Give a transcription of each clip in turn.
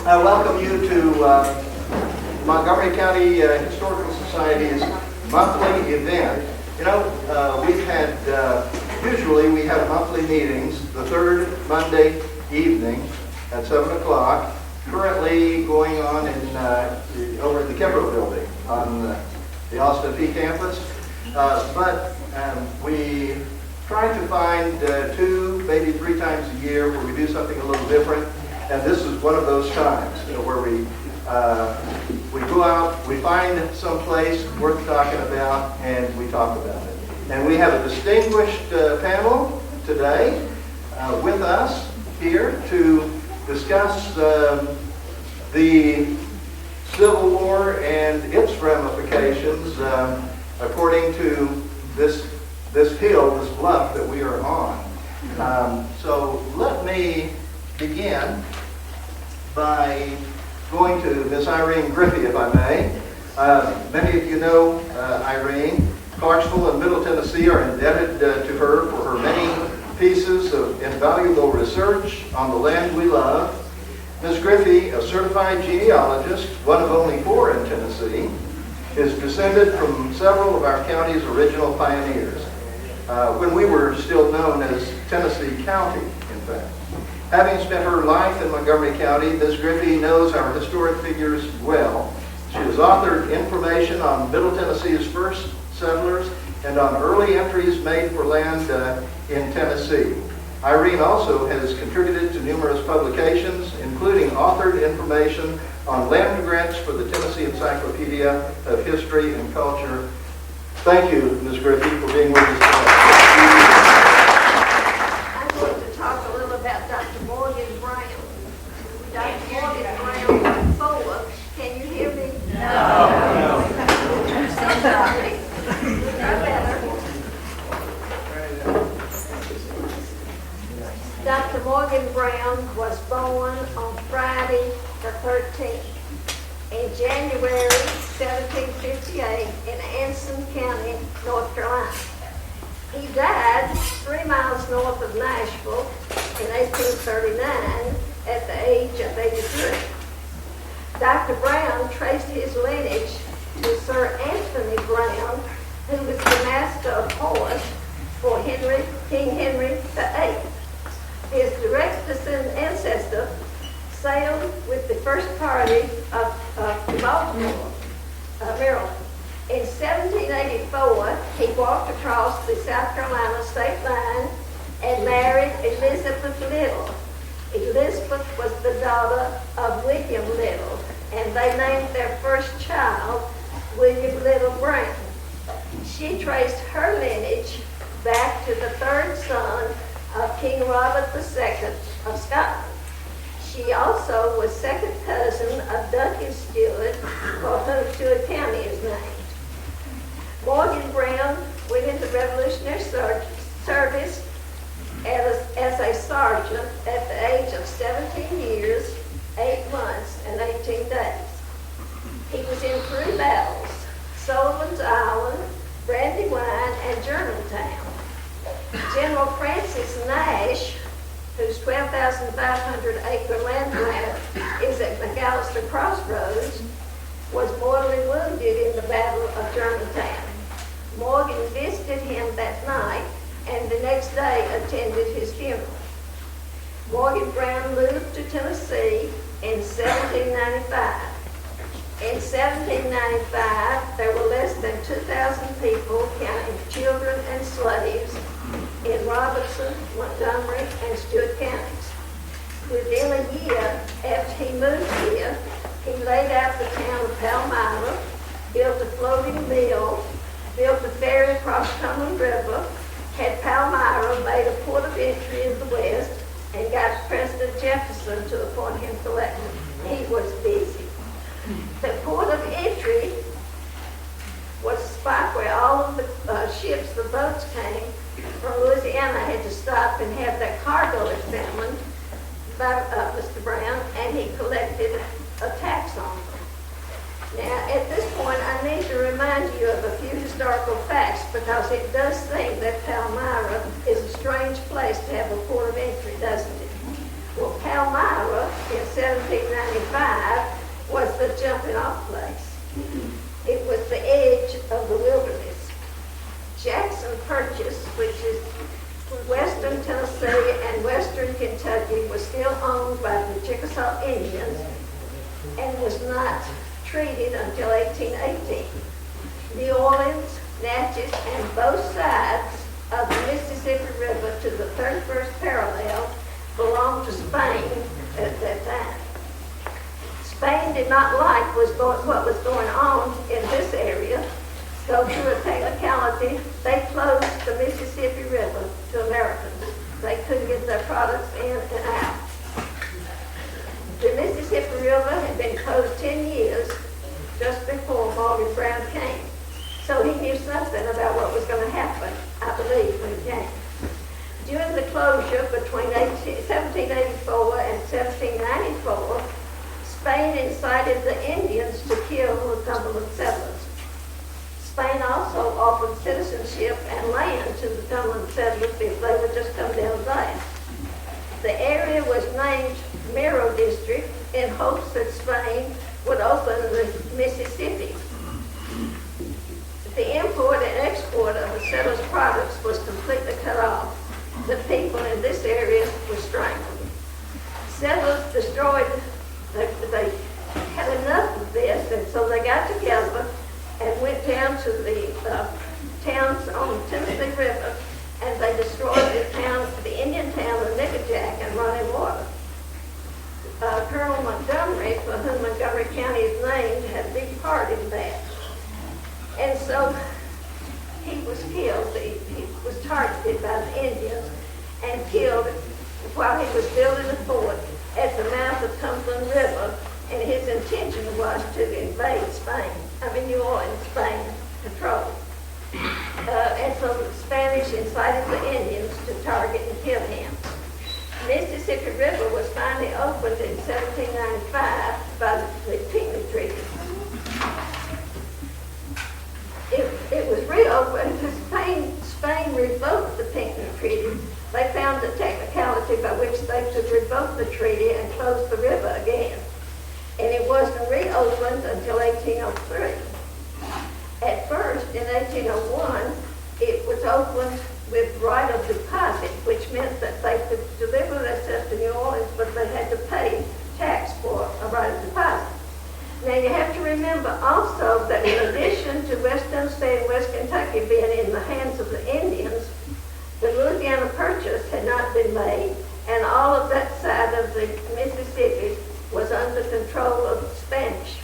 I welcome you to Montgomery County Historical Society's monthly event. You know, we've had, usually we have monthly meetings the third Monday evening at 7 o'clock, currently going on in over at the Cumberland building on the Austin P campus. But we try to find 2, maybe 3 times a year where we do something a little different. And this is one of those times, where we go out, we find some place worth talking about, and we talk about it. And we have a distinguished panel today with us here to discuss the Civil War and its ramifications according to this hill, this bluff that we are on. So let me begin by going to Miss Irene Griffey, if I may. Many of you know Irene. Clarksville and Middle Tennessee are indebted to her for her many pieces of invaluable research on the land we love. Ms. Griffey, a certified genealogist, one of only 4 in Tennessee, is descended from several of our county's original pioneers, when we were still known as Tennessee County, in fact. Having spent her life in Montgomery County, Ms. Griffey knows our historic figures well. She has authored information on Middle Tennessee's first settlers and on early entries made for land in Tennessee. Irene also has contributed to numerous publications, including authored information on land grants for the Tennessee Encyclopedia of History and Culture. Thank you, Ms. Griffey, for being with us today. I'm going to talk a little about Dr. Morgan Brown. Dr. Morgan Brown went forward. Can you hear me? No. I'm so sorry. No better. Dr. Morgan Brown was born on Friday the 13th in January 1758 in Anson County, North Carolina. He died 3 miles north of Nashville in 1839 at the age of 83. Dr. Brown traced his lineage to Sir Anthony Brown, who was the master of horse for King Henry VIII. His direct ancestor sailed with the first party of Baltimore, Maryland. In 1784, he walked across the South Carolina state line and married Elizabeth Little. Elizabeth was the daughter of William Little, and they named their first child William Little Brown. She traced her lineage back to the 3rd son of King Robert II of Scotland. She also was second cousin of Duncan Stewart, for whom Stewart County is named. Morgan Brown went into Revolutionary service as a sergeant at the age of 17 years, 8 months, and 18 days. He was in 3 battles: Sullivan's Island, Brandywine, and Germantown. General Francis Nash, whose 12,500-acre land grant is at McAllister Crossroads, was mortally wounded in the Battle of Germantown. Morgan visited him that night and the next day attended his funeral. Morgan Brown moved to Tennessee in 1795. In 1795, there were less than 2,000 people, counting children and slaves, in Robertson, Montgomery, and Stewart counties. Within a year after he moved here, he laid out the town of Palmyra, built a floating mill, built a ferry across Cumberland River, had Palmyra made a port of entry in the west, and got President Jefferson to appoint him collector. He was busy. The port of entry was a spot where all of the ships, the boats came from Louisiana, had to stop and have their cargo examined by Mr. Brown, and he collected a tax on them. Now, at this point, I need to remind you of a few historical facts, because it does seem that Palmyra is a strange place to have a port of entry, doesn't it? Well, Palmyra in 1795 was the jumping off place. It was the edge of the wilderness. Jackson Purchase, which is western Tennessee and western Kentucky, was still owned by the Chickasaw Indians and was not treated until 1818. New Orleans, Natchez, and both sides of the Mississippi River to the 31st parallel belonged to Spain at that time. Spain did not like what was going on in this area, so through a technicality, they closed the Mississippi River to Americans. They couldn't get their products in and out. The Mississippi River had been closed 10 years just before Morgan Brown came. So he knew something about what was going to happen, I believe, when he came. During the closure between 1784 and 1794, Spain incited the Indians to kill the Cumberland settlers. Spain also offered citizenship and land to the Cumberland settlers if they would just come down there. The area was named Miro District in hopes that Spain would open the Mississippi. The import and export of the settlers' products was completely cut off. The people in this area were strangled. Settlers destroyed, they had enough of this, and so they got together and went down to the towns on the Tennessee River, and they destroyed the Indian town of Nickajack and Running Water. Colonel Montgomery, for whom Montgomery County is named, had a big part in that. And so he was killed. He was targeted by the Indians and killed while he was building a fort at the mouth of Cumberland River, and his intention was to invade New Orleans, Spain control. And so the Spanish incited the Indians to target and kill him. Mississippi River was finally opened in 1795 by the Pinckney Treaty. It was reopened because Spain revoked the Pinckney Treaty. They found the technicality by which they could revoke the treaty and close the river again. And it wasn't reopened until 1803. At first, in 1801, it was opened with right of deposit, which meant that they could deliver their stuff to New Orleans, but they had to pay tax for a right of deposit. Now you have to remember also that in addition to West Tennessee and West Kentucky being in the hands of the Indians, the Louisiana Purchase had not been made, and all of that side of the Mississippi was under control of the Spanish.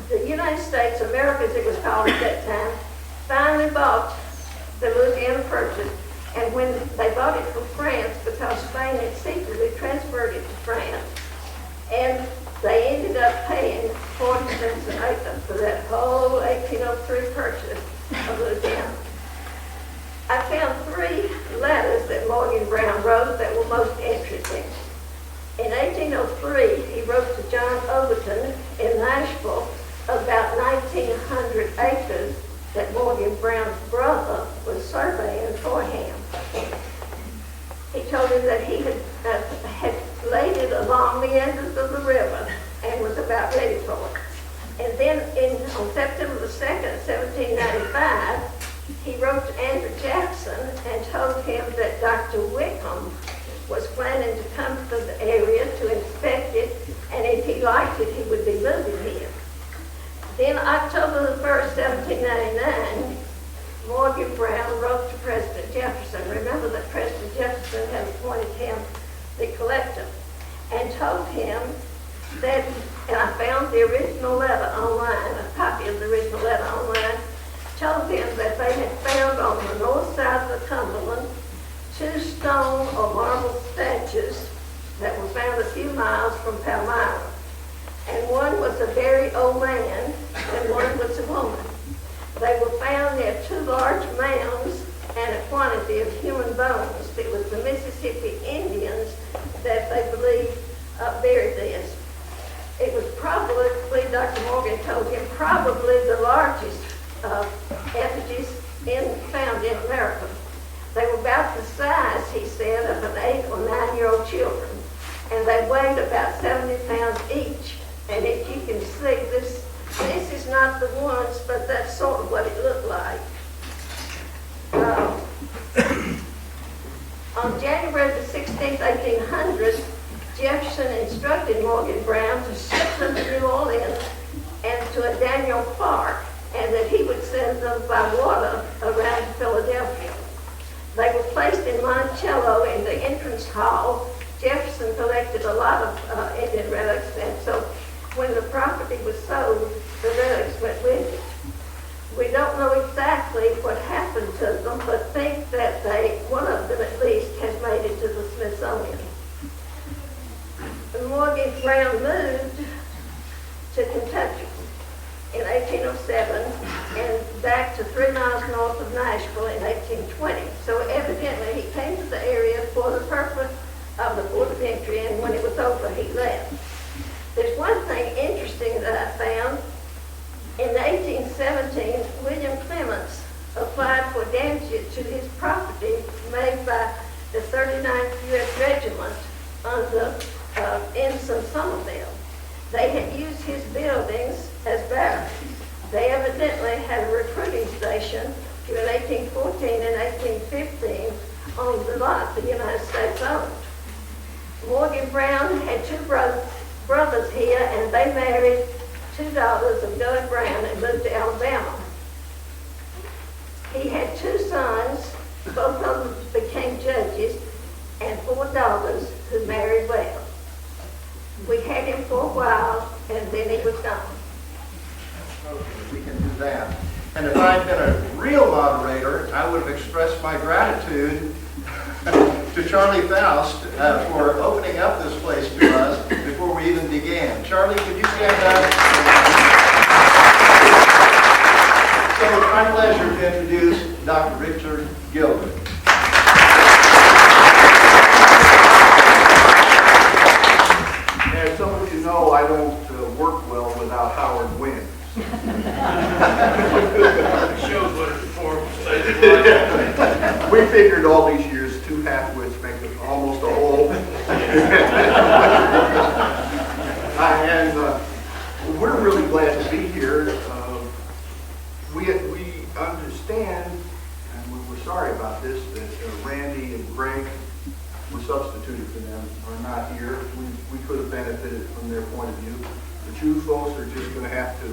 The United States, America as it was called at that time, finally bought the Louisiana Purchase, and when they bought it from France, because Spain had secretly transferred it to France, and they ended up paying 40 cents an acre for that whole 1803 purchase of Louisiana. I found 3 letters that Morgan Brown wrote that were most interesting. In 1803, he wrote to John Overton in Nashville about 1,900 acres that Morgan Brown's brother was surveying for him. He told him that he had laid it along the edges of the river and was about ready for it. And then on September the 2nd, 1795, he wrote to Andrew Jackson and told him that Dr. Wickham was planning to come to the area to inspect it, and if he liked it, he would be moving here. Then October the 1st, 1799, Morgan Brown wrote to President Jefferson. Remember that President Jefferson had appointed him the collector, and told him that, and I found the original letter online, a copy of the original letter online, told him that they had found on the north side of the Cumberland 2 stone or marble statues that were found a few miles from Palmyra. And one was a very old man, and one was a woman. They were found near 2 large mounds and a quantity of human bones. It was the Mississippi Indians that they believed buried this. It was probably, Dr. Morgan told him, probably the largest effigies found in America. They were about the size, he said, of an 8 or 9-year-old children, and they weighed about 70 pounds each. And if you can see, this is not the ones, but that's sort of what it looked like. On January the 16th, 1800, Jefferson instructed Morgan Brown to ship them to New Orleans and to a Daniel Clark, and that he would send them by water around Philadelphia. They were placed in Monticello in the entrance hall. Jefferson collected a lot of Indian relics, and so when the property was sold, the relics went with it. We don't know exactly what happened to them, but think that one of them at least has made it to the Smithsonian. Morgan Brown moved to Kentucky in 1807 and back to 3 miles north of Nashville in 1820. So evidently he came to the area for the purpose of the port of entry, and when it was over, he left. There's one thing interesting that I found. In 1817, William Clements applied for damages to his property made by the 39th U.S. Regiment under Ensign Somerville. They had used his buildings as barracks. They evidently had a recruiting station during 1814 and 1815 on the lot the United States owned. Morgan Brown had 2 brothers here, and they married 2 daughters of Doug Brown and moved to Alabama. He had 2 sons, both of them became judges, and 4 daughters who married well. We had him for a while, and then he was gone. Okay, we can do that. And if I'd been a real moderator, I would have expressed my gratitude to Charlie Foust for opening up this place to us before we even began. Charlie, could you stand up? So it's my pleasure to introduce Dr. Richard Gilbert. As some of you know, I don't work well without Howard Wynn. It shows what a deplorable state of life. We figured all these years 2 half-wits make it almost a whole. And we're really glad to be here. We understand, and we're sorry about this, that Randy and Greg were substituted for them, are not here. We could have benefited from their point of view. But you folks are just going to have to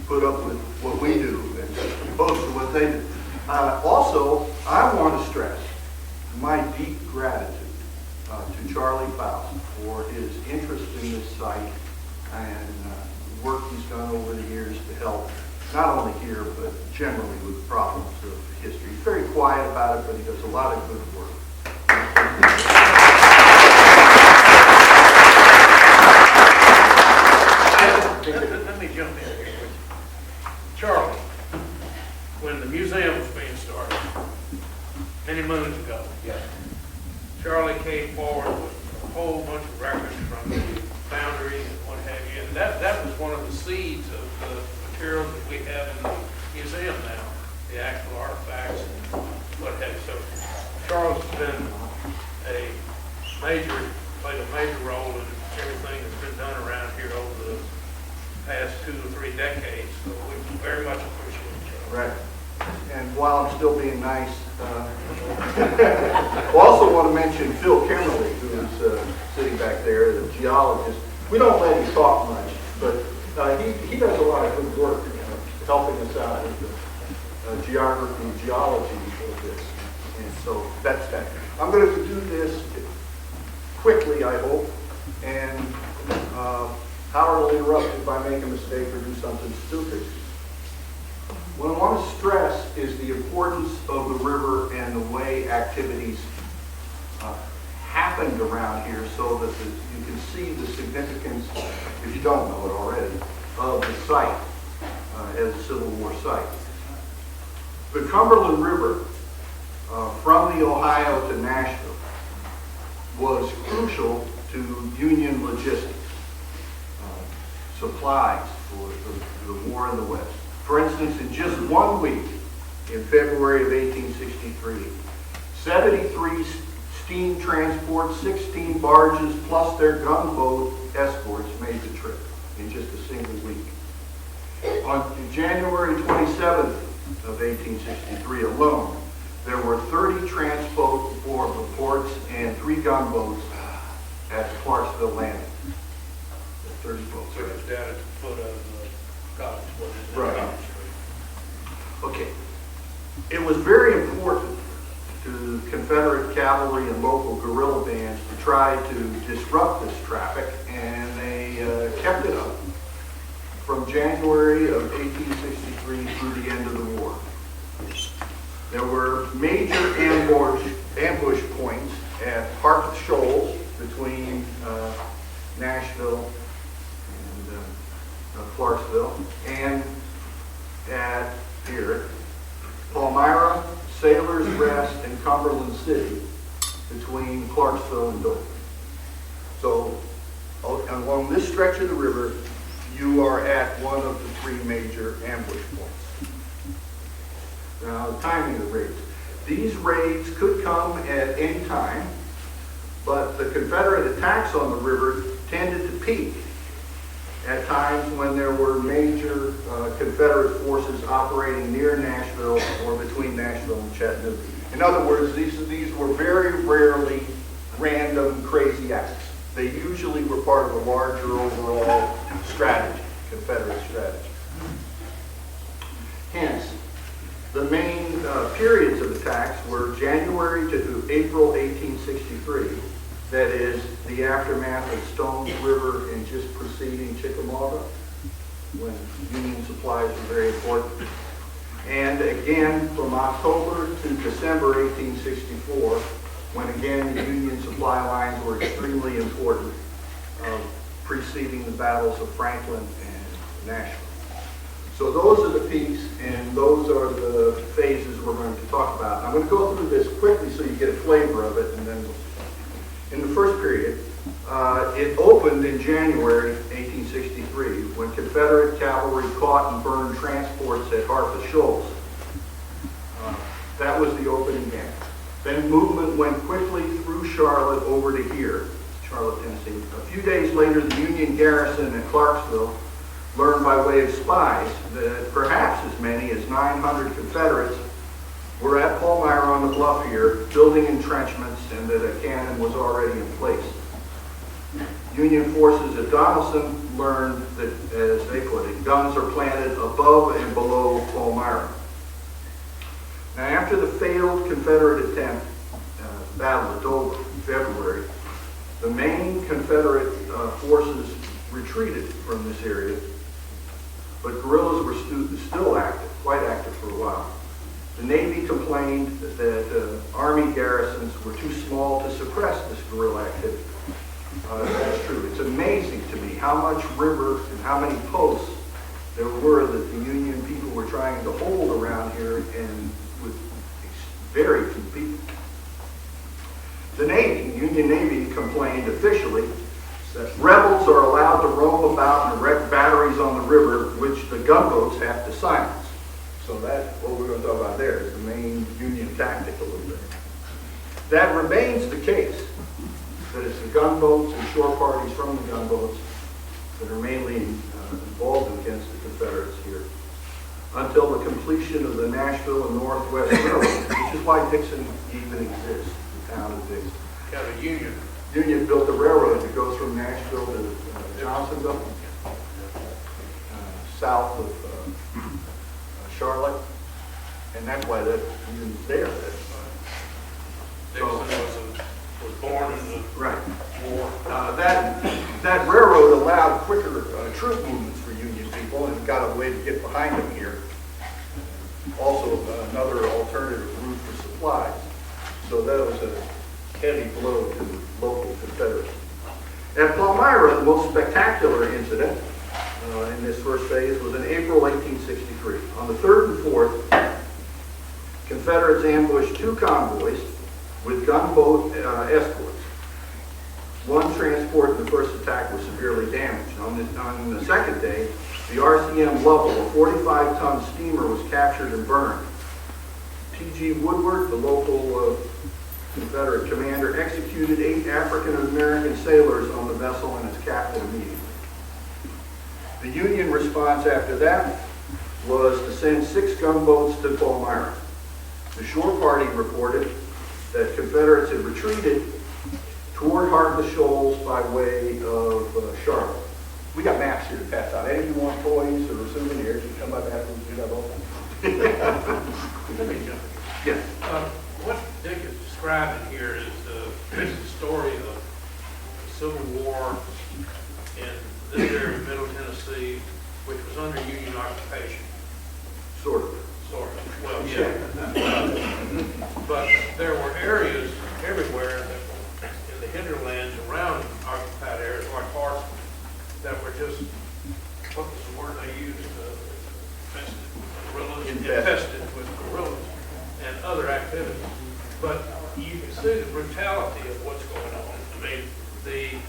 put up with what we do as opposed to what they do. Also, I want to stress my deep gratitude to Charlie Foust for his interest in this site and the work he's done over the years to help, not only here, but generally with the problems of history. He's very quiet about it, but he does a lot of good work. Let me jump in here with you. Charlie, when the museum was being started, many moons ago, Charlie came forward with a whole bunch of records from the foundry and what have you, and that was one of the seeds of the materials that we have in the museum now, the actual artifacts and what have you. So Charles has been played a major role in everything that's been done around here over the past 2 or 3 decades. So we very much appreciate it, Charles. Right. And while I'm still being nice, I also want to mention Phil Kimmerly, who is sitting back there, the geologist. We don't let him talk much, but he does a lot of good work, helping us out with the geography and geology of this. And so that's that. I'm going to do this quickly, I hope, and Howard will interrupt if I make a mistake or do something stupid. What I want to stress is the importance of the river and the way activities happened around here so that you can see the significance, if you don't know it already, of the site as a Civil War site. The Cumberland River from the Ohio to Nashville was crucial to Union logistics, supplies for the war in the West. For instance, in just 1 week, in February of 1863, 73 steam transports, 16 barges, plus their gunboat escorts made the trip in just a single week. On January 27th of 1863 alone, there were 30 transport ports and 3 gunboats at Clarksville Landing. 30 boats. So it's down at the foot of the college, what is it? Right. College Street. Okay. It was very important to Confederate cavalry and local guerrilla bands to try to disrupt this traffic, and they kept it up from January of 1863 through the end of the war. There were major ambush points at Harpeth Shoals between Nashville and Clarksville, and at here, Palmyra, Sailor's Rest, and Cumberland City between Clarksville and Dover. So along this stretch of the river, you are at one of the 3 major ambush points. Now, the timing of the raids. These raids could come at any time, but the Confederate attacks on the river tended to peak at times when there were major Confederate forces operating near Nashville or between Nashville and Chattanooga. In other words, these were very rarely random crazy acts. They usually were part of a larger overall strategy, Confederate strategy. Hence, the main periods of attacks were January to April 1863. That is the aftermath of Stone's River and just preceding Chickamauga, when Union supplies were very important. And again from October to December 1864, when again the Union supply lines were extremely important, preceding the battles of Franklin and Nashville. So those are the peaks, and those are the phases we're going to talk about. I'm going to go through this quickly so you get a flavor of it, and then in the first period, it opened in January 1863 when Confederate cavalry caught and burned transports at Harpeth Shoals. That was the opening game. Then movement went quickly through Charlotte over to here, Charlotte, Tennessee. A few days later, the Union garrison at Clarksville learned by way of spies that perhaps as many as 900 Confederates were at Palmyra on the bluff here, building entrenchments, and that a cannon was already in place. Union forces at Donelson learned that, as they put it, guns are planted above and below Palmyra. Now, after the failed Confederate attempt, Battle of Dover in February, the main Confederate forces retreated from this area, but guerrillas were still active, quite active for a while. The Navy complained that Army garrisons were too small to suppress this guerrilla activity. That's true. It's amazing to me how much river and how many posts there were that the Union people were trying to hold around here, and with very few people. The Navy, Union Navy, complained officially that rebels are allowed to roam about and erect batteries on the river, which the gunboats have to silence. So that's what we're going to talk about there, is the main Union tactic a little bit. That remains the case, that it's the gunboats and shore parties from the gunboats that are mainly involved against the Confederates here, until the completion of the Nashville and Northwest Railroad, which is why Dixon even exists, the town of Dixon. Kind of Union. Union built a railroad that goes from Nashville to Johnsonville, south of Charlotte, and that's why that Union's there. Dixon was born in the Right. war. That railroad allowed quicker troop movements for Union people, and got a way to get behind them here. Also, another alternative route for supplies. So that was a heavy blow to the local Confederacy. At Palmyra, the most spectacular incident in this first phase was in April 1863. On the 3rd and 4th, Confederates ambushed 2 convoys with gunboat escorts. One transport in the first attack was severely damaged. On the second day, the RCM Lovell, a 45-ton steamer, was captured and burned. T.G. Woodward, the local Confederate commander, executed 8 African-American sailors on the vessel and its captain immediately. The Union response after that was to send 6 gunboats to Palmyra. The shore party reported that Confederates had retreated toward Harvest Shoals by way of Charlotte. We got maps here to pass out. Any of you want toys or souvenirs, you come up afterwards, we got all that. Let me jump in. Yes. What Dick is describing here is the story of the Civil War in this area of Middle Tennessee, which was under Union occupation. Sort of. Sort of. Well, yeah. But there were areas everywhere that in the hinterlands around occupied areas like Clarksville that were just, what was the word they used? Infested with guerrillas and other activities. But you can see the brutality of what's going on. I mean, the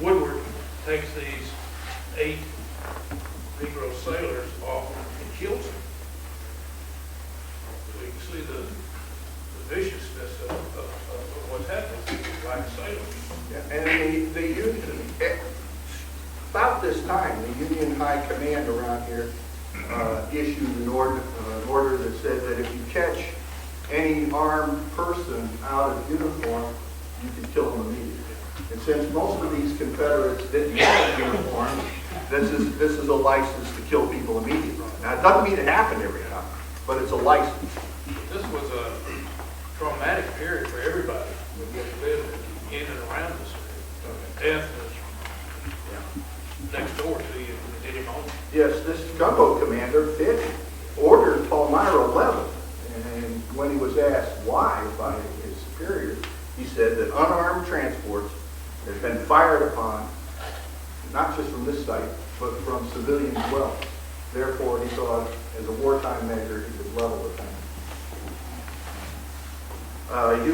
Woodward takes these 8 Negro sailors off and kills them. So you can see the viciousness of what's happening to these black sailors. Yeah, and the Union, about this time, the Union High Command around here issued an order that said that if you catch any armed person out of uniform, you can kill them immediately. And since most of these Confederates didn't have uniforms, this is a license to kill people immediately. Now, it doesn't mean it happened every time, but it's a license. This was a traumatic period for everybody who lived in and around this area. Death was next door to you at any moment. Yes, this gunboat commander, Fitch, ordered Palmyra 11. And when he was asked why by his superiors, he said that unarmed transports had been fired upon, not just from this site, but from civilians as well. Therefore, he thought, as a wartime measure, he could level the thing.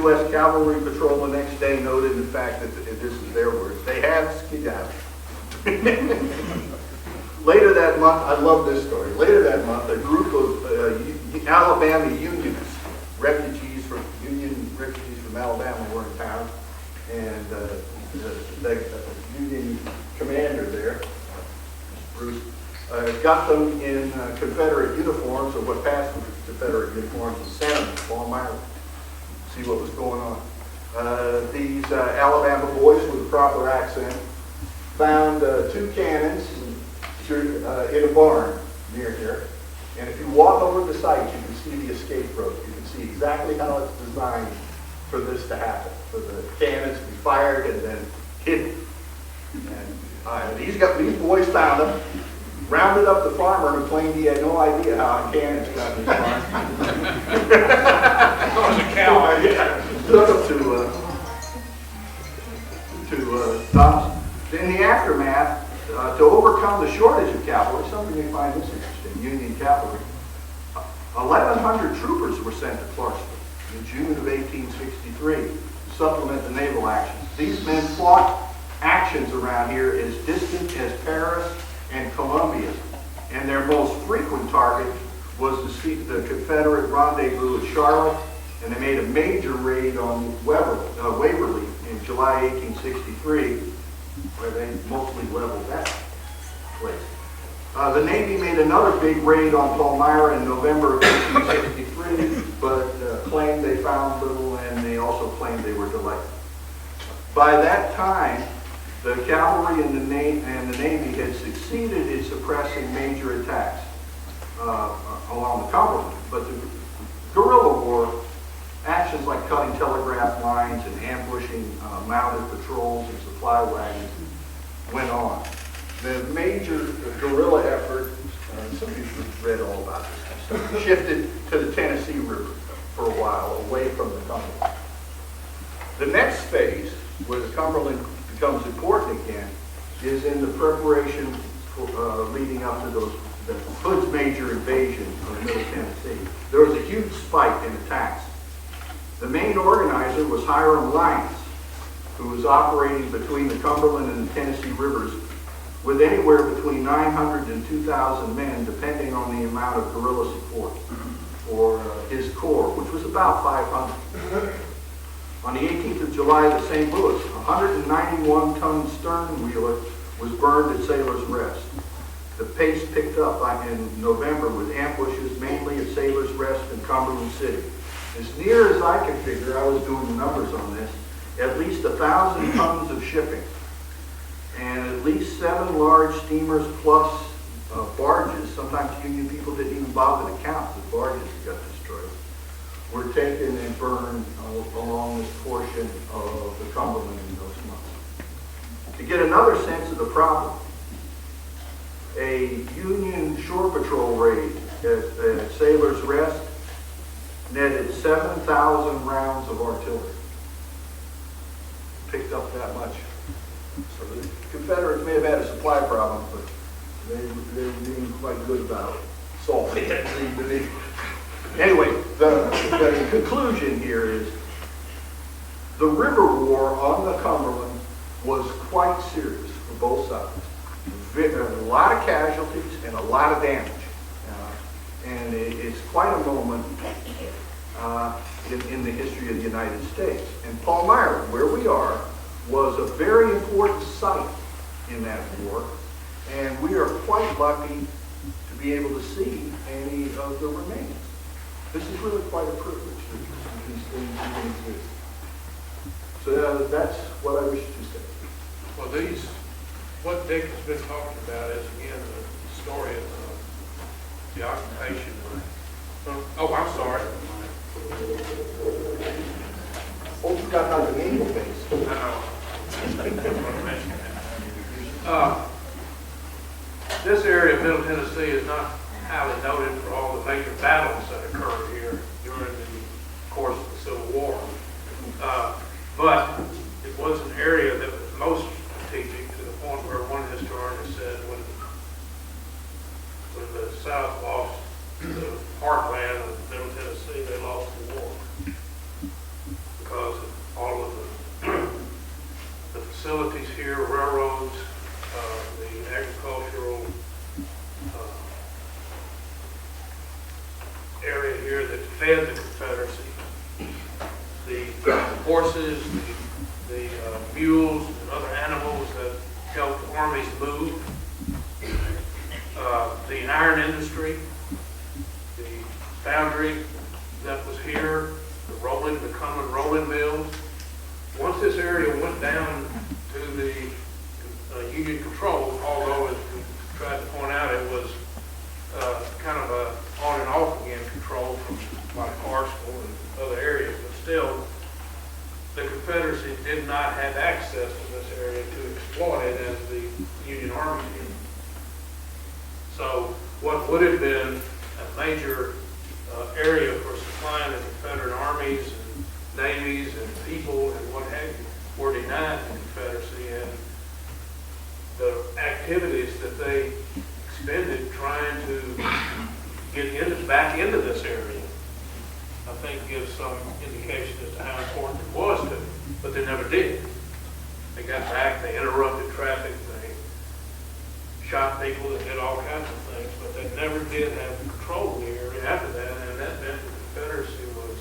U.S. Cavalry Patrol the next day noted, in fact, that this is their words, they have skedaddled. Later that month, I love this story, later that month, a group of Alabama Unionists, refugees from Alabama were in town, and the Union commander there, Bruce, got them in Confederate uniforms, or what passed for Confederate uniforms, and sent them to Palmyra to see what was going on. These Alabama boys with a proper accent found 2 cannons in a barn near here. And if you walk over the site, you can see the escape rope. You can see exactly how it's designed for this to happen, for the cannons to be fired and then hidden. And these boys found them, rounded up the farmer who claimed he had no idea how a cannons got in his barn. It was a cow. Yeah, took them to Thomas. In the aftermath, to overcome the shortage of cavalry, something you find this interesting, Union cavalry, 1,100 troopers were sent to Clarksville in June of 1863 to supplement the naval actions. These men fought actions around here as distant as Paris and Columbia, and their most frequent target was the Confederate rendezvous at Charlotte, and they made a major raid on Waverly in July 1863, where they mostly leveled that place. The Navy made another big raid on Palmyra in November of 1863, but claimed they found little, and they also claimed they were delayed. By that time, the cavalry and the Navy had succeeded in suppressing major attacks along the Cumberland, but the guerrilla war, actions like cutting telegraph lines and ambushing mounted patrols and supply wagons went on. The major guerrilla effort, some of you have read all about this, shifted to the Tennessee River for a while, away from the Cumberland. The next phase, where the Cumberland becomes important again, is in the preparation for, leading up to the Hood's major invasion of Middle Tennessee. There was a huge spike in attacks. The main organizer was Hiram Lyons, who was operating between the Cumberland and the Tennessee rivers with anywhere between 900 and 2,000 men, depending on the amount of guerrilla support. for his corps, which was about 500. On the 18th of July, the St. Louis, a 191-ton stern wheeler was burned at Sailor's Rest. The pace picked up in November with ambushes mainly at Sailor's Rest and Cumberland City. As near as I could figure, I was doing the numbers on this, at least 1,000 tons of shipping and at least 7 large steamers plus barges. Sometimes Union people didn't even bother to count the barges that got destroyed, were taken and burned along this portion of the Cumberland in those months. To get another sense of the problem, a Union shore patrol raid at Sailor's Rest netted 7,000 rounds of artillery. Picked up that much. So the Confederates may have had a supply problem, but they were being quite good about solving it. Anyway, the conclusion here is the river war on the Cumberland was quite serious for both sides. A lot of casualties and a lot of damage. And it's quite a moment in the history of the United States. And Palmyra, where we are, was a very important site in that war. And we are quite lucky to be able to see any of the remains. This is really quite a privilege that these things even exist. So that's what I wish to say. Well, what Dick has been talking about is, again, the story of the occupation. Oh, I'm sorry. Oh, you got how the naval base. I know. I want to mention that. This area of Middle Tennessee is not highly noted for all the major battles that occurred here during the course of the Civil War. But it was an area that was most strategic to the point where one historian has said when the South lost the heartland of Middle Tennessee, they lost the war because of all of the facilities here, railroads, the agricultural area here that fed the Confederacy, the horses, the mules and other animals that helped armies move, the iron industry, the foundry that was here, the Cumberland rolling mills. Once this area went down to the Union control, although as we tried to point out, it was kind of a on and off again control from like Clarksville and other areas, but still the Confederacy did not have access to this area to exploit it as the Union Army did. So what would have been a major area for supplying the Confederate armies and navies and people and what have you were denied the Confederacy, and the activities that they expended trying to get back into this area, I think gives some indication as to how important it was to them, but they never did. They got back, they interrupted traffic, they shot people, they did all kinds of things, but they never did have control of the area after that, and that meant the Confederacy was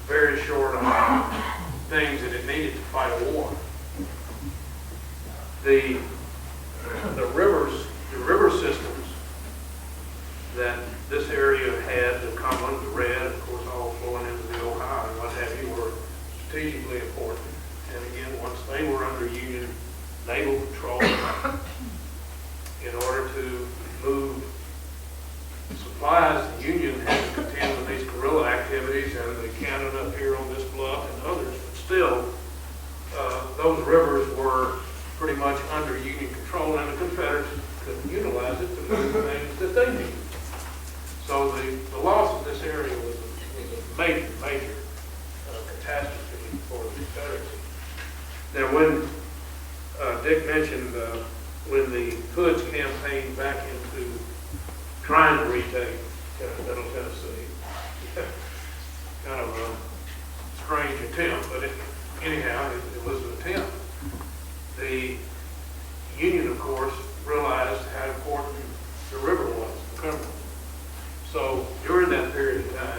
very short on things that it needed to fight a war. The river systems that this area had, the Cumberland, the Red, of course, all flowing into the Ohio and what have you, were strategically important. And again, once they were under Union naval control, in order to move supplies, the Union had to contend with these guerrilla activities and the cannon up here on this bluff and others. But still, those rivers were pretty much under Union control, and the Confederates could utilize it to move the things that they needed. So the loss of this area was a major catastrophe for the Confederacy. Now, when Dick mentioned when the Hood's campaign back into trying to retake Middle Tennessee, kind of a strange attempt, but anyhow, it was an attempt. The Union, of course, realized how important the river was, the Cumberland. So during that period of time,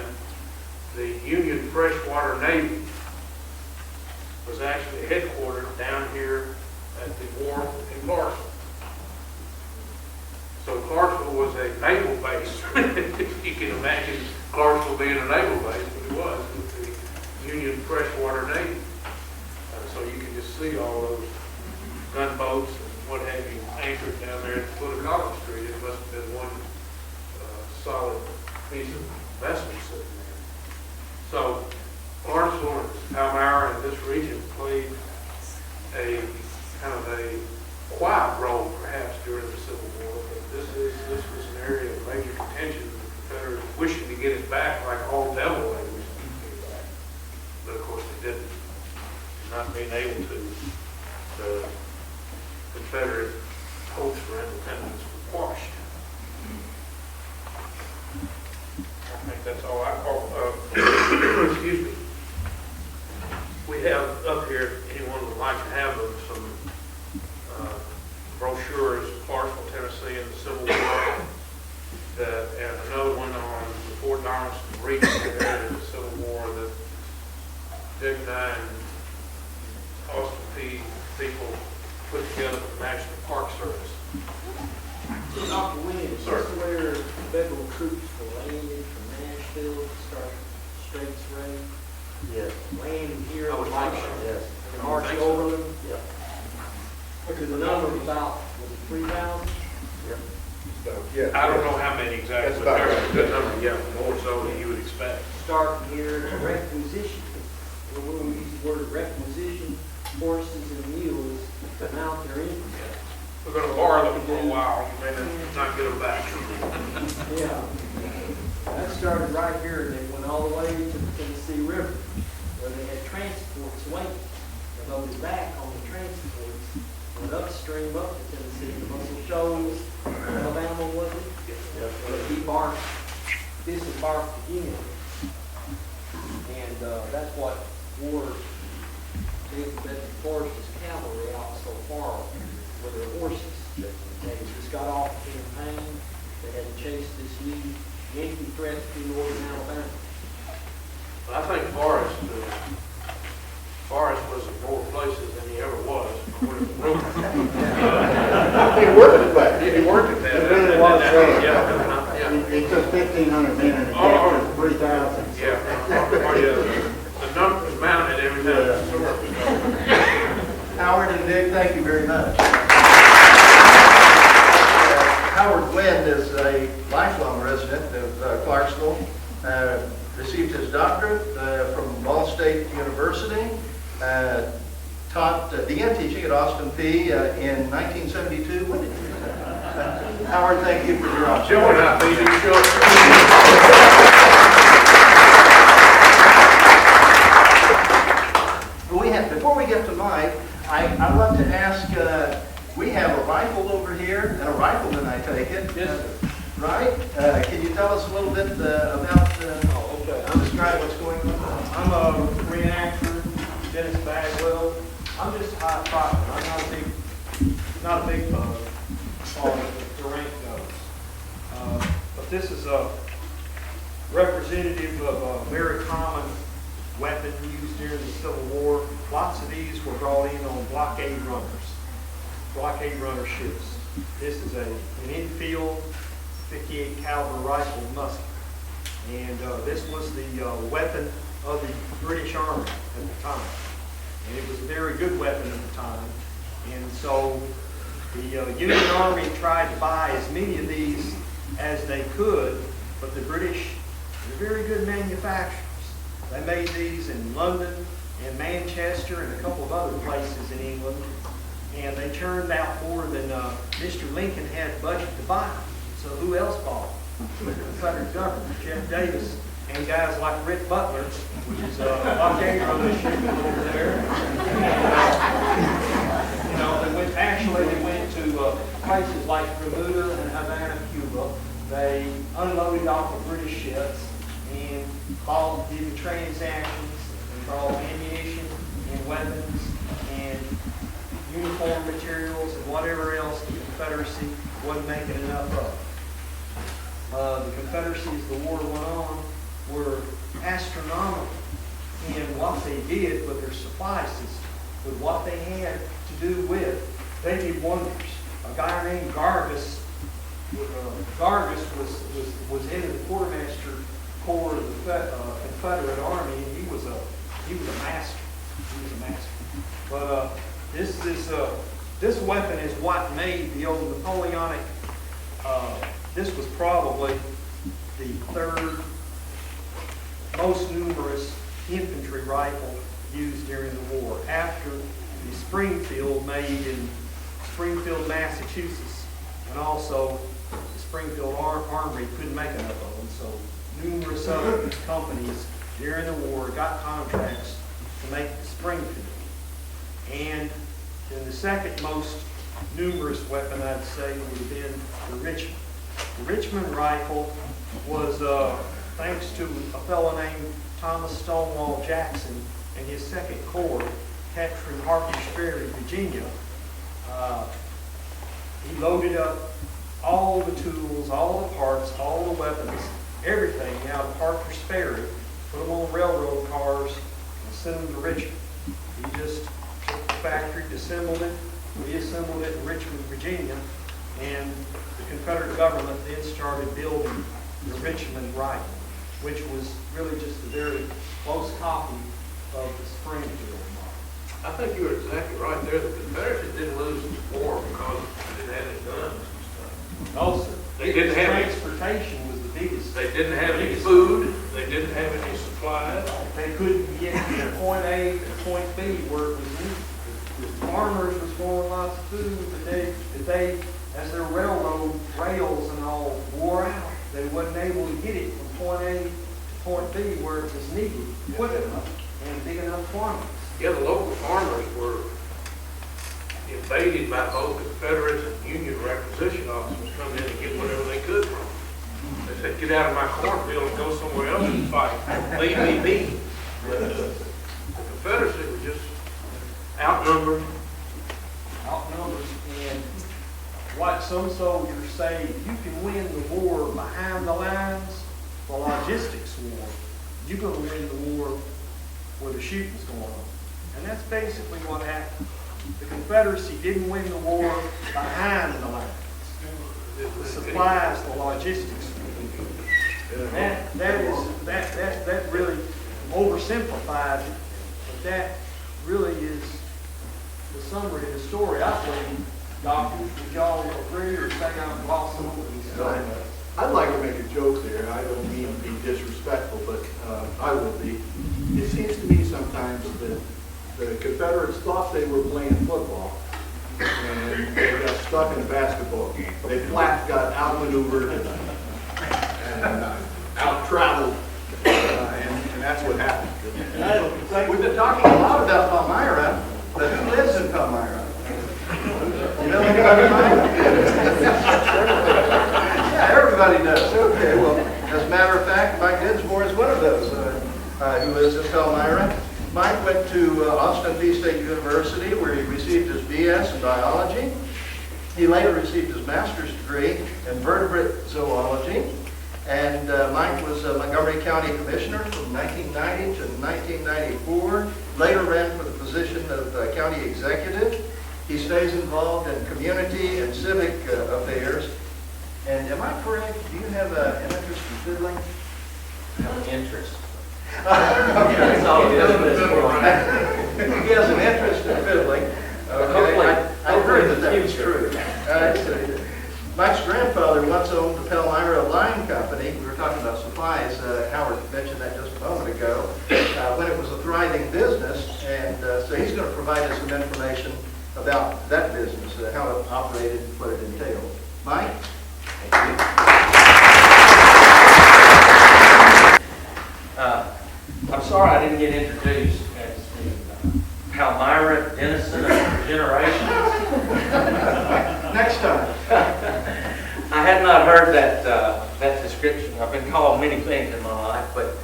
being a naval base, but it was with the Union Freshwater Navy. So you can just see all those gunboats and what have you anchored down there at the foot of College Street. It must have been one solid piece of investment sitting there. So Clarksville and Palmyra in this region played a kind of a quiet role perhaps during the Civil War, but this was an area of major contention. The Confederates wishing to get it back like all devil they wished to get it back. But of course they didn't. Not being able to, the Confederate hopes for independence were quashed. I think that's all excuse me. We have up here, anyone would like to have some brochures, Clarksville, Tennessee, and the Civil War, and another one on the Fort Donaldson region there in the Civil War that Dick and I and Austin P. people put together for the National Park Service. Dr. Williams, is Sir. this where federal troops were landed from Nashville to start Straits Raid? Yes. Landing here I in would think Arch so. Yes. and Arch think so. Overland? Yeah. Because the number was about, was it 3,000? Yeah. I don't know how many exactly, That's but about there's a right. good number, yeah, more so than you would expect. Starting here at requisition. When we use the word requisition, horses and mules to mount their infantry. We're going to borrow them for a while, you may not get them back. Yeah. That started right here, and they went all the way to the Tennessee River, where they had transports waiting. They loaded back on the transports, went upstream up to Tennessee, the Muscle Shoals, Alabama, was it? Where they disembarked again. And that's what wore David Forrest's cavalry out so far with their horses. They just got off the campaign. They had to chase this new Yankee threat through northern Alabama. But I think Forrest was in more places than he ever was. According to rumor. He worked it back. He worked at that. It really was great. Yeah. He took 1,500 men and captured 3,000. Yeah. Oh, yeah. The numbers mounted every time. Howard and Dick, thank you very much. Howard Gwynn is a lifelong resident of Clarksville. Received his doctorate from Ball State University. Began teaching at Austin P. In 1972. When did you retire? Howard, thank you for your Joe and I beat each other. Before we get to Mike, I'd love to ask, we have a rifle over here, and a rifleman, I take it. Yes, sir. Right? Can you tell us a little bit about, describe what's going on? I'm a reenactor, Dennis Bagwell. I'm just a high fighter. I'm not a big bug as far as the rank goes. But this is a representative of a very common weapon used during the Civil War. Lots of these were brought in on blockade runner ships. This is an infield 58 caliber rifle musket. And this was the weapon of the British Army at the time. And it was a very good weapon at the time. And so the Union Army tried to buy as many of these as they could, but the British, they're very good manufacturers. They made these in London and Manchester and a couple of other places in England. And they churned out more than Mr. Lincoln had budget to buy. So who else bought them? The Confederate government, Jeff Davis, and guys like Rick Butler, which is a blockade runner ship over there. They went to places like Bermuda and Havana, Cuba. They unloaded off the British ships and did the transactions and brought ammunition and weapons and uniform materials and whatever else the Confederacy wasn't making enough of. The Confederacy, as the war went on, were astronomical in what they did with their supply system, with what they had to do with. They did wonders. A guy named Garvis was head of the quartermaster corps of the Confederate Army, and he was a master. He was a master. But this weapon is what made the old Napoleonic. This was probably the third most numerous infantry rifle used during the war, after the Springfield made in Springfield, Massachusetts, and also the Springfield Armory couldn't make enough of them. So numerous other companies during the war got contracts to make the Springfield. And then the second most numerous weapon, I'd say, would have been the Richmond. The Richmond rifle was, thanks to a fellow named Thomas Stonewall Jackson and his Second Corps capturing Harper's Ferry, Virginia. He loaded up all the tools, all the parts, all the weapons, everything out of Harper's Ferry, put them on railroad cars, and sent them to Richmond. He just took the factory, assembled it, reassembled it in Richmond, Virginia, and the Confederate government then started building the Richmond rifle, which was really just a very close copy of the Springfield model. I think you were exactly right there. The Confederacy didn't lose the war because they didn't have any guns and stuff. No, sir. They didn't have any. Transportation was the biggest. They didn't have any food. They didn't have any supplies. They couldn't get from point A to point B where it was needed. The farmers were storing lots of food, but they, as their railroad rails and all wore out, they wasn't able to get it from point A to point B where it was needed quick enough and big enough quantities. Yeah, the local farmers were invaded by both the Confederates and Union requisition officers coming in to get whatever they could from them. They said, get out of my cornfield and go somewhere else and fight. Leave me be. But the Confederacy was just outnumbered. Outnumbers, and what some soldiers say, if you can win the war behind the lines, the logistics war, you're going to win the war where the shooting's going on. And that's basically what happened. The Confederacy didn't win the war behind the lines. The supplies, the logistics. That really oversimplified it, but that really is the summary of the story. I believe, doctors, would y'all agree or say I'm lost on this? I'd like to make a joke there. I don't mean to be disrespectful, but I will be. It seems to me sometimes that the Confederates thought they were playing football, and they got stuck in a basketball game. They flat got outmaneuvered and out-traveled, and that's what happened. We've been talking a lot about Palmyra, but who lives in Palmyra? You know anybody in Palmyra? Yeah, everybody does. Okay, well, as a matter of fact, Mike Dinsmore is one of those who lives in Palmyra. Mike went to Austin Peay State University, where he received his BS in biology. He later received his master's degree in vertebrate zoology. And Mike was a Montgomery County Commissioner from 1990 to 1994. Later ran for the position of County Executive. He stays involved in community and civic affairs. And am I correct? Do you have an interest in fiddling? Interest. Okay. That's all it is. He has an interest in fiddling. Okay. I heard that that was true. I see. Mike's grandfather once owned the Palmyra Line Company. We were talking about supplies. Howard mentioned that just a moment ago. When it was a thriving business, and so he's going to provide us some information about that business, how it operated, what it entailed. Mike? Thank I'm sorry I didn't get introduced as the Palmyra Dennison of generations. you. Next time. I had not heard that description. I've been called many things in my life, but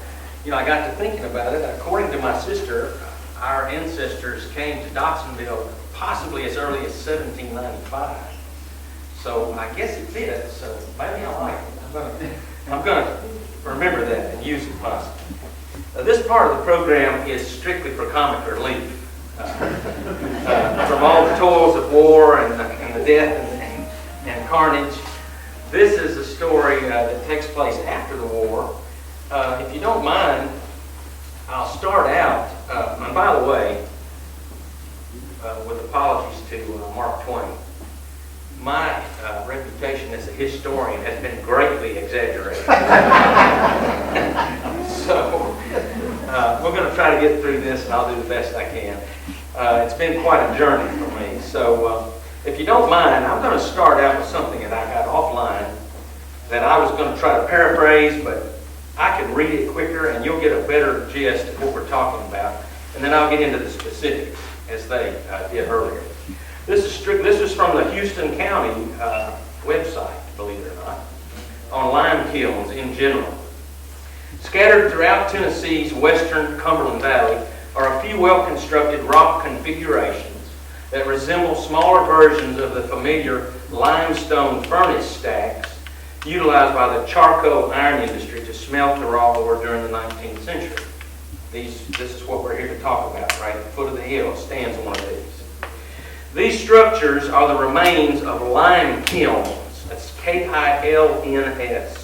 I got to thinking about it. According to my sister, our ancestors came to Dotsonville possibly as early as 1795. So I guess it fits. So maybe I like it. I'm gonna remember that and use it possibly. This part of the program is strictly for comic relief. From all the toils of war and the death and carnage. This is a story that takes place after the war, if you don't mind, I'll start out, and by the way, with apologies to Mark Twain, my reputation as a historian has been greatly exaggerated. So, we're going to try to get through this, and I'll do the best I can. It's been quite a journey for me. So, if you don't mind, I'm going to start out with something that I got offline that I was going to try to paraphrase, but I can read it quicker, and you'll get a better gist of what we're talking about. And then I'll get into the specifics as they did earlier. This is from the Houston County website, believe it or not, on lime kilns in general. Scattered throughout Tennessee's western Cumberland Valley are a few well-constructed rock configurations that resemble smaller versions of the familiar limestone furnace stacks utilized by the charcoal iron industry to smelt the raw ore during the 19th century. This is what we're here to talk about. Right at the foot of the hill stands one of these. These structures are the remains of lime kilns. That's K-I-L-N-S.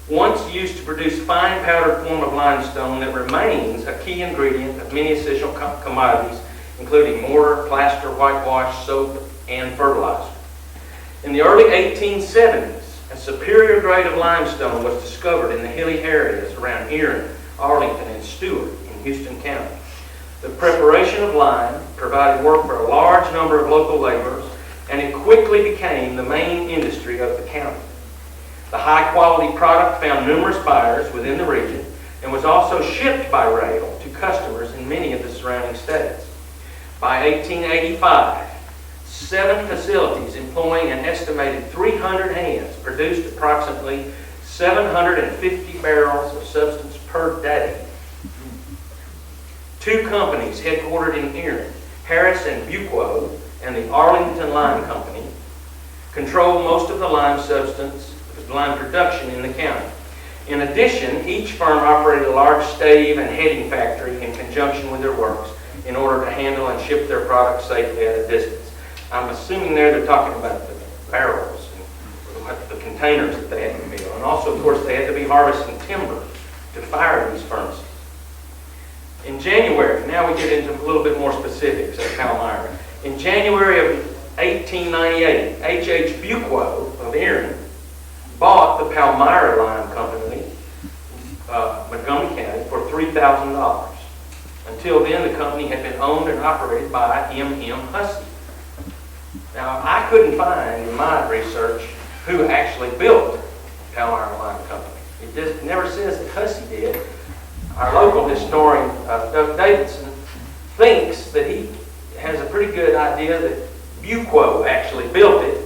Once used to produce fine powdered form of limestone that remains a key ingredient of many essential commodities, including mortar, plaster, whitewash, soap, and fertilizer. In the early 1870s, a superior grade of limestone was discovered in the hilly areas around Erin, Arlington, and Stewart in Houston County. The preparation of lime provided work for a large number of local laborers, and it quickly became the main industry of the county. The high-quality product found numerous buyers within the region and was also shipped by rail to customers in many of the surrounding states. By 1885, 7 facilities employing an estimated 300 hands produced approximately 750 barrels of substance per day. 2 companies headquartered in Erin, Harris and Buquo, and the Arlington Lime Company, controlled most of the lime production in the county. In addition, each firm operated a large stave and heading factory in conjunction with their works in order to handle and ship their products safely at a distance. I'm assuming they're talking about the barrels and the containers that they had to fill. And also, of course, they had to be harvesting timber to fire these furnaces. In January, now we get into a little bit more specifics of Palmyra. In January of 1898, H.H. Buquo of Erin bought the Palmyra Lime Company, Montgomery County, for $3,000. Until then, the company had been owned and operated by M.M. Hussey. Now, I couldn't find in my research who actually built Palmyra Lime Company. It just never says that Hussey did. Our local historian, Doug Davidson, thinks that he has a pretty good idea that Buquo actually built it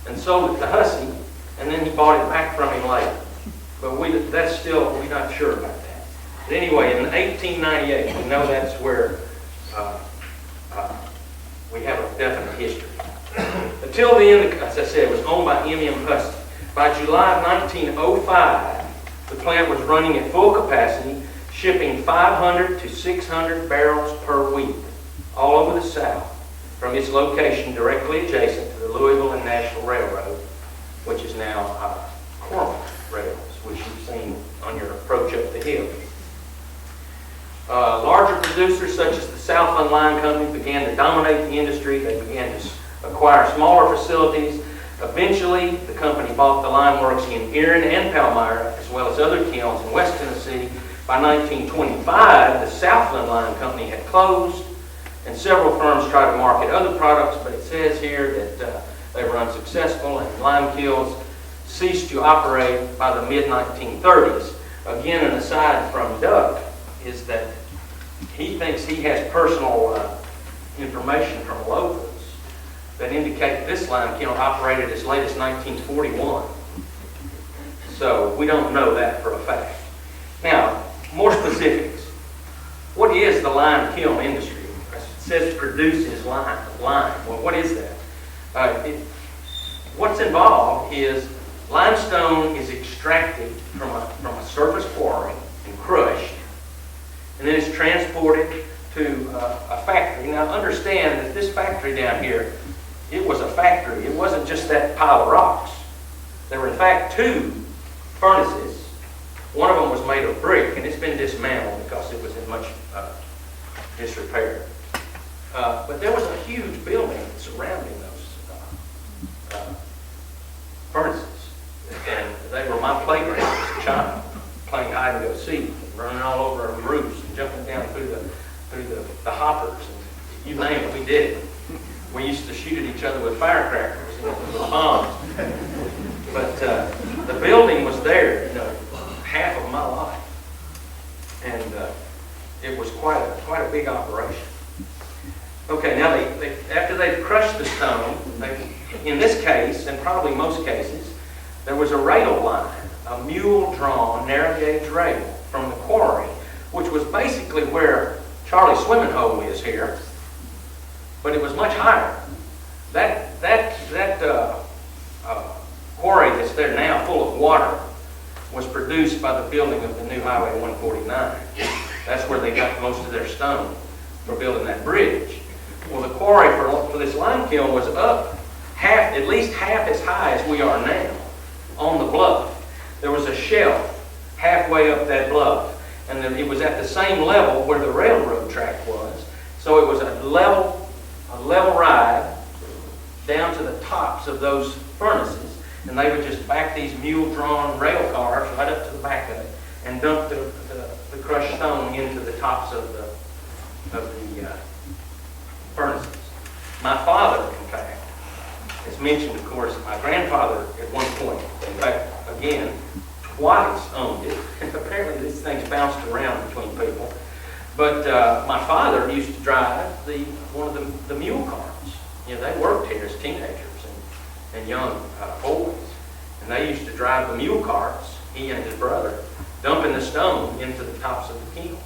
and sold it to Hussey, and then he bought it back from him later. But we're not sure about that. But anyway, in 1898, we know that's where we have a definite history. Until then, as I said, it was owned by M.M. Hussey. By July of 1905, the plant was running at full capacity, shipping 500 to 600 barrels per week all over the South from its location directly adjacent to the Louisville and Nashville Railroad, which is now Cumberland Rails, which you've seen on your approach up the hill. Larger producers such as the Southland Lime Company began to dominate the industry. They began to acquire smaller facilities. Eventually, the company bought the lime works in Erin and Palmyra, as well as other kilns in West Tennessee. By 1925, the Southland Lime Company had closed, and several firms tried to market other products, but it says here that they were unsuccessful, and lime kilns ceased to operate by the mid-1930s. Again, an aside from Doug is that he thinks he has personal information from locals that indicate that this lime kiln operated as late as 1941. So we don't know that for a fact. Now, more specifics. What is the lime kiln industry? It says produces lime. Well, what is that? What's involved is limestone is extracted from a surface quarry and crushed, and then it's transported to a factory. Now, understand that this factory down here, it was a factory. It wasn't just that pile of rocks. There were, in fact, 2 furnaces One of them was made of brick, and it's been dismantled because it was in much disrepair. But there was a huge building surrounding those furnaces, and they were my playground as a child, playing hide and go seek, and running all over our roofs and jumping down through the hoppers, and you name it, we did it. We used to shoot at each other with firecrackers and with bombs. But the building was there, half of my life, and it was quite a big operation. Okay, now after they crushed the stone, in this case, and probably most cases, there was a rail line, a mule-drawn narrow gauge rail from the quarry, which was basically where Charlie's swimming hole is here, but it was much higher. That quarry that's there now, full of water, was produced by the building of the new Highway 149. That's where they got most of their stone for building that bridge. Well, the quarry for this lime kiln was up at least half as high as we are now on the bluff. There was a shelf halfway up that bluff, and then it was at the same level where the railroad track was. So it was a level ride down to the tops of those furnaces, and they would just back these mule-drawn rail cars right up to the back of it and dump the crushed stone into the tops of the furnaces. My father, in fact, as mentioned, of course, my grandfather at one point, in fact, again, twice owned it. Apparently these things bounced around between people. But my father used to drive one of the mule cars. They worked here as teenagers and young boys. And they used to drive the mule carts, he and his brother, dumping the stone into the tops of the kilns.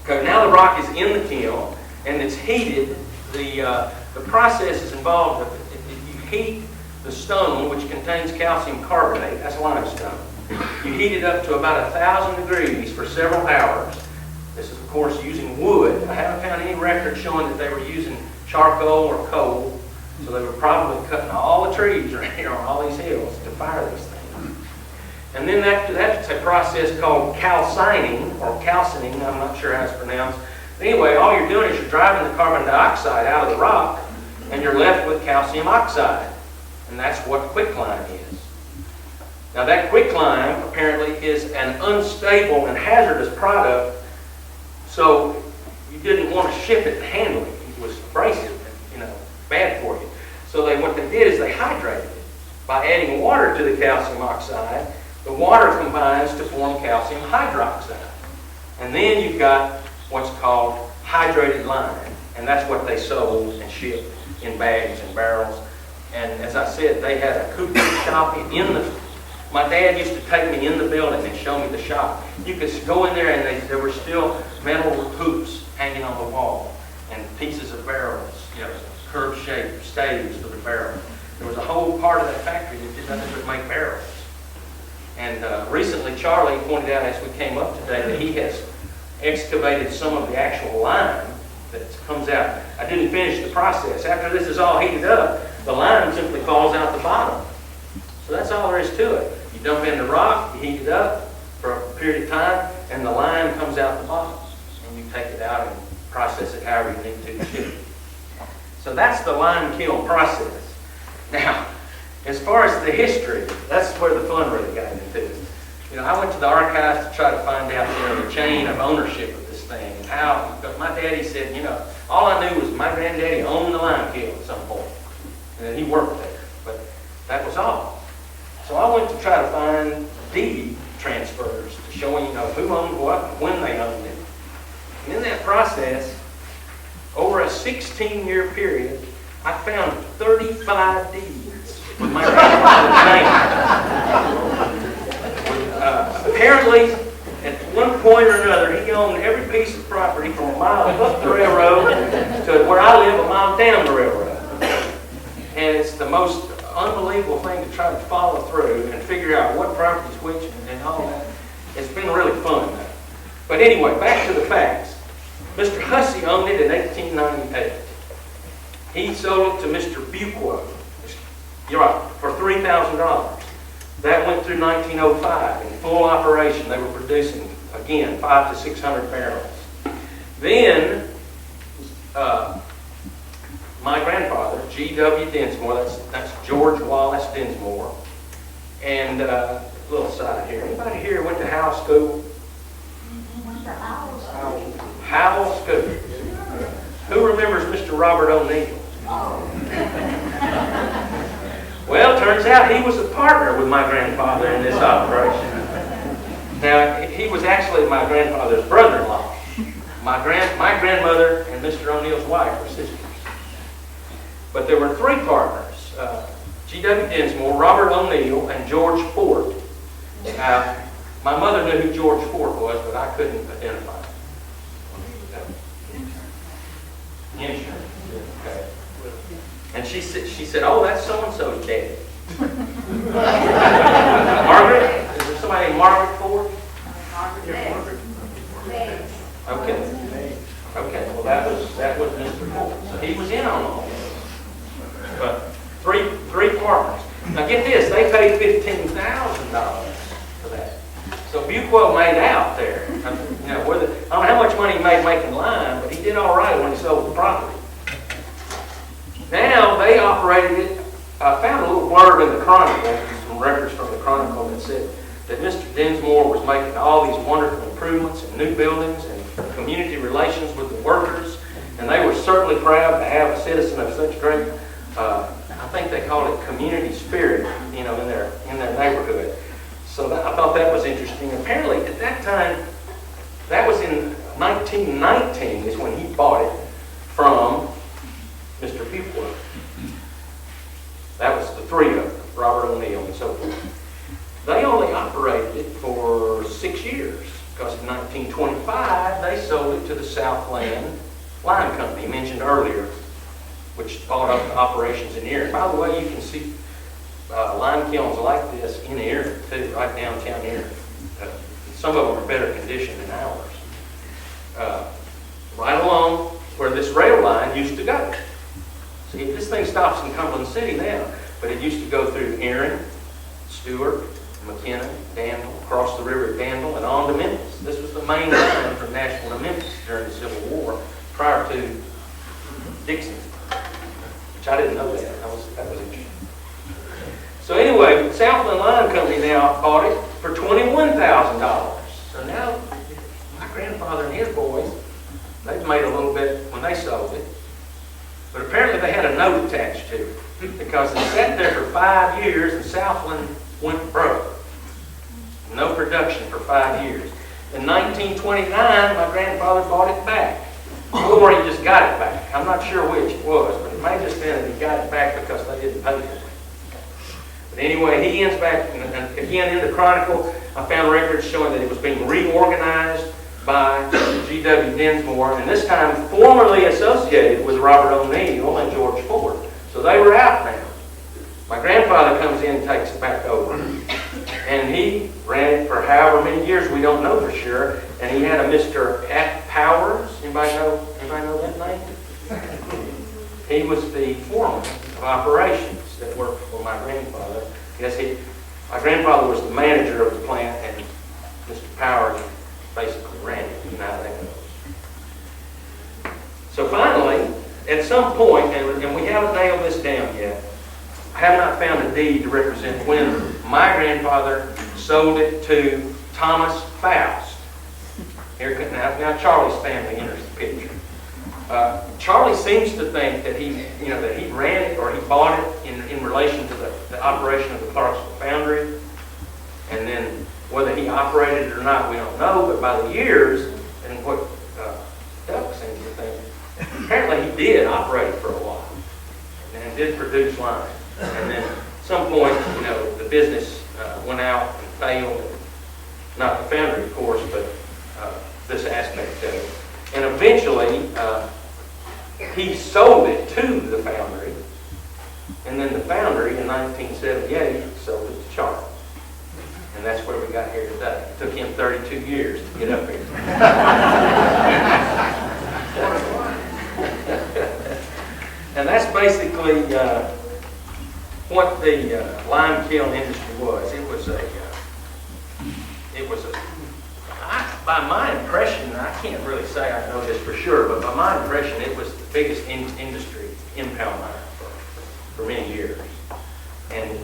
Okay, now the rock is in the kiln and it's heated. The process is involved. You heat the stone, which contains calcium carbonate, that's limestone. You heat it up to about 1,000 degrees for several hours. This is, of course, using wood. I haven't found any record showing that they were using charcoal or coal, so they were probably cutting all the trees right here on all these hills to fire these things. And then that's a process called calcining, or calcining, I'm not sure how it's pronounced. But anyway, all you're doing is you're driving the carbon dioxide out of the rock, and you're left with calcium oxide. And that's what quicklime is. Now that quicklime apparently is an unstable and hazardous product, so you didn't want to ship it and handle it. It was abrasive and bad for you. So what they did is they hydrated it. By adding water to the calcium oxide, the water combines to form calcium hydroxide. And then you've got what's called hydrated lime, and that's what they sold and shipped in bags and barrels. And as I said, they had a cooking shop my dad used to take me in the building and show me the shop. You could go in there and there were still metal hoops hanging on the wall and pieces of barrels, curved-shaped staves for the barrel. There was a whole part of that factory that did nothing but make barrels. And recently Charlie pointed out as we came up today that he has excavated some of the actual lime that comes out. I didn't finish the process. After this is all heated up, the lime simply falls out the bottom. So that's all there is to it. You dump in the rock, you heat it up for a period of time, and the lime comes out the bottom. And you take it out and process it however you need to ship it. So that's the lime kiln process. Now, as far as the history, that's where the fun really got into. I went to the archives to try to find out the chain of ownership of this thing and how, because my daddy said, all I knew was my granddaddy owned the lime kiln at some point. And then he worked there. But that was all. So I went to try to find deed transfers to show who owned what and when they owned it. And in that process, over a 16-year period, I found 35 deeds with my grandfather's name. Apparently, at one point or another, he owned every piece of property from a mile up the railroad to where I live, a mile down the railroad. And it's the most unbelievable thing to try to follow through and figure out what property's which and all that. It's been really fun. But anyway, back to the facts. Mr. Hussey owned it in 1898. He sold it to Mr. Buquo, you're right, for $3,000. That went through 1905 in full operation. They were producing, again, 500 to 600 barrels. Then, my grandfather, G.W. Dinsmore, that's George Wallace Dinsmore, and a little side here. Anybody here went to Howell School? Howell School. Who remembers Mr. Robert O'Neill? Well, turns out he was a partner with my grandfather in this operation. Now, he was actually my grandfather's brother-in-law. My grandmother and Mr. O'Neill's wife were sisters. But there were three partners, G.W. Dinsmore, Robert O'Neill, and George Ford. My mother knew who George Ford was, but I couldn't identify him. Insurance. Okay. And she said, "Oh, that's so-and-so's daddy." Margaret? Is there somebody named Margaret Ford? Okay. Okay. Well, that was Mr. Ford. So he was in on all this. But three partners. Now get this, they paid $15,000 for that. So Buquo made out there. I don't know how much money he made making lime, but he did all right when he sold the property. Now they operated it. I found a little blurb in the Chronicle, some records from the Chronicle that said that Mr. Dinsmore was making all these wonderful improvements and new buildings and community relations with the workers, and they were certainly proud to have a citizen of such great, I think they called it community spirit, in their neighborhood. So I thought that was interesting. Apparently, at that time, that was in 1919 is when he bought it from Mr. Buquo. That was the three of them, Robert O'Neill and so forth. They only operated it for 6 years, because in 1925, they sold it to the Southland Lime Company, mentioned earlier, which bought up the operations in Erin. By the way, you can see lime kilns like this in Erin, too, right downtown Erin. Some of them are better conditioned than ours. Right along where this rail line used to go. See, this thing stops in Cumberland City now, but it used to go through Erin, Stewart, McKenna, Danville, across the river at Danville, and on to Memphis. This was the main line from Nashville to Memphis during the Civil War, prior to Dixon, which I didn't know that. That was interesting. So anyway, Southland Lime Company now bought it for $21,000. So now, my grandfather and his boys, they've made a little bit when they sold it. But apparently they had a note attached to it, because they sat there for 5 years and Southland went broke. No production for 5 years. In 1929, my grandfather bought it back. Or he just got it back. I'm not sure which it was, but it may have just been that he got it back because they didn't pay for it. But anyway, he ends back, and again in the Chronicle, I found records showing that it was being reorganized by G.W. Dinsmore, and this time formerly associated with Robert O'Neill and George Ford. So they were out now. My grandfather comes in and takes it back over. And he ran it for however many years, we don't know for sure. And he had a Mr. F. Powers. Anybody know that name? He was the foreman of operations that worked for my grandfather. My grandfather was the manager of the plant, and Mr. Powers basically ran it. You know how that goes. So finally, at some point, and we haven't nailed this down yet, I have not found a deed to represent when my grandfather sold it to Thomas Foust. Now Charlie's family enters the picture. Charlie seems to think that he ran it or he bought it in relation to the operation of the Clarksville foundry, and then whether he operated it or not, we don't know. But by the years, and what Doug seems to think, apparently he did operate it for a while and did produce lime. And then at some point, the business went out and failed. Not the foundry, of course, but this aspect of it. And eventually, he sold it to the foundry. And then the foundry, in 1978, sold it to Charlie. And that's where we got here today. It took him 32 years to get up here. And that's basically what the lime kiln industry was. By my impression, I can't really say I know this for sure, but by my impression, it was the biggest industry in Palmyra for many years. And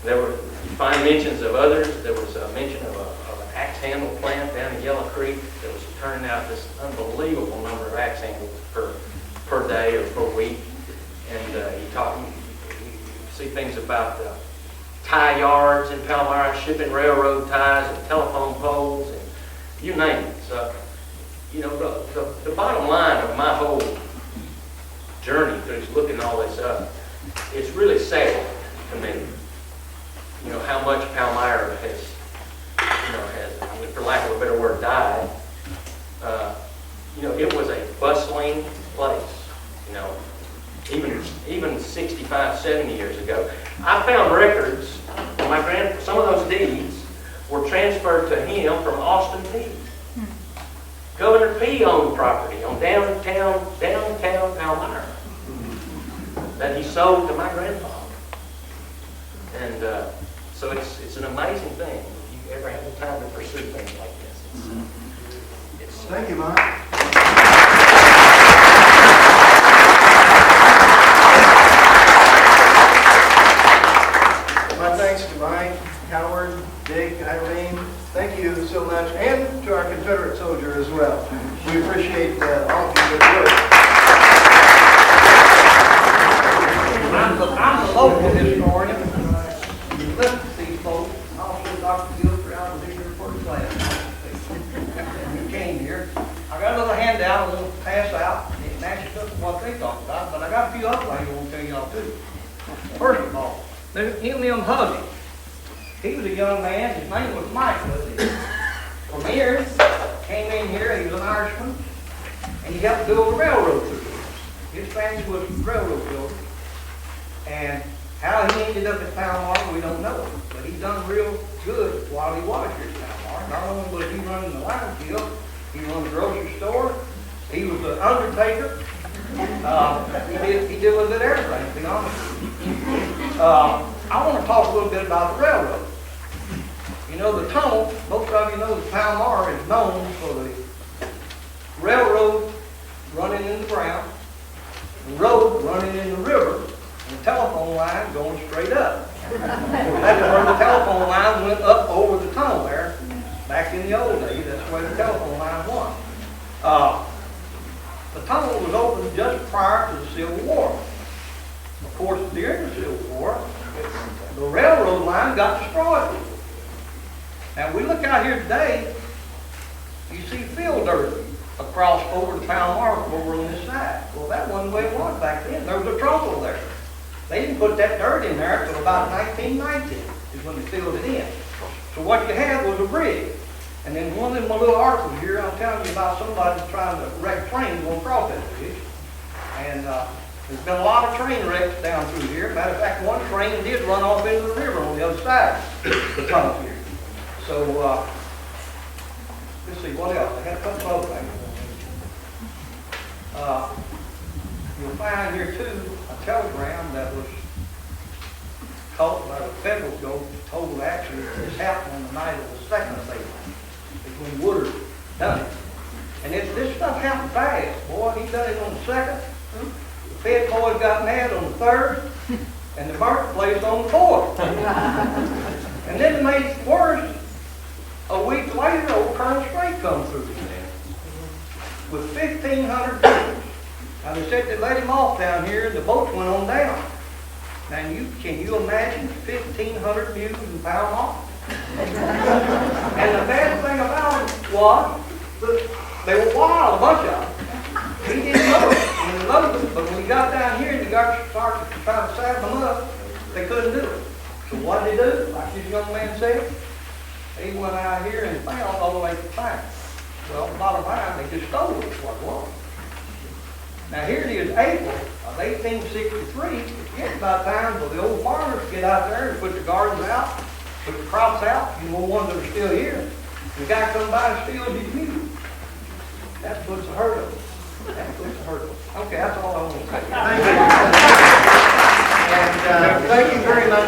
there were, you find mentions of others. There was a mention of an axe handle plant down in Yellow Creek that was turning out this unbelievable number of axe handles per day or per week. And you see things about tie yards in Palmyra, shipping railroad ties and telephone poles, and you name it. So, the bottom line of my whole journey through looking all this up, it's really sad to me, how much Palmyra has, for lack of a better word, died. It was a bustling place, even 65, 70 years ago. I found records, some of those deeds were transferred to him from Austin Peay. Governor Peay owned property on downtown Palmyra that he sold to my grandfather. And so it's an amazing thing if you ever have the time to pursue things like this. Thank you, Mike. My thanks to Mike, Howard, Dick, Irene. Thank you so much, and to our Confederate soldier as well. We appreciate all of your good work. I'm the local historian. You listen to these folks. Also, Dr. Guilford out of here for class. You came here. I got another handout I want to pass out. It matches up with what they talked about, but I got a few other things I want to tell y'all too. First of all, him Huzzy. He was a young man. His name was Mike Huzzy. From here, came in here. He was an Irishman, and he helped build a railroad through here. His family was railroad builders. And how he ended up at Palmyra, we don't know. But he done real good while he was here at Palmyra. Not only was he running the lime kiln, he run the grocery store. He was an undertaker. He did a little bit of everything, to be honest with you. I want to talk a little bit about the railroad. The tunnel, most of you know that Palmyra is known for the railroad running in the ground, the road running in the river, and the telephone line going straight up. That's where the telephone line went up over the tunnel there. Back in the old days, that's where the telephone line was. The tunnel was opened just prior to the Civil War. Of course, during the Civil War, the railroad line got destroyed. Now, we look out here today, you see field dirt across over the Palmyra over on this side. Well, that wasn't the way it was back then. There was a trundle there. They didn't put that dirt in there until about 1919 is when they filled it in. So what you had was a bridge. And then one of them little articles here, I'm telling you about somebody trying to wreck trains going across that bridge. And there's been a lot of train wrecks down through here. Matter of fact, one train did run off into the river on the other side of the tunnel here. So, let's see, what else? I had a couple other things. You'll find here too a telegram that was caught by the federal government, told actually this happened on the night of the second of April, between Woodard done it. And this stuff happened fast. Boy, he done it on the second. The Fed boys got mad on the third, and the burnt the place on the fourth. And then it made it worse. A week later, old Colonel Strait come through with 1,500 people. Now they said they let him off down here, and the boats went on down. Now can you imagine 1,500 mules in Palmyra? And the bad thing about it was they were wild, a bunch of them. He didn't know it, and he loved them, but when he got down here and he got started trying to saddle them up, they couldn't do it. So what did they do? Like this young man said, he went out here and found all the way to find it. Well, the bottom line, they just stole it, what it was. Now here it is, April of 1863. It's getting about time for the old farmers to get out there and put the gardens out, put the crops out, the ones that are still here. The guy come by and steals his mule. That puts a hurt on him. That puts a hurt on him. Okay, that's all I want to say. Thank you. And Thank you very much.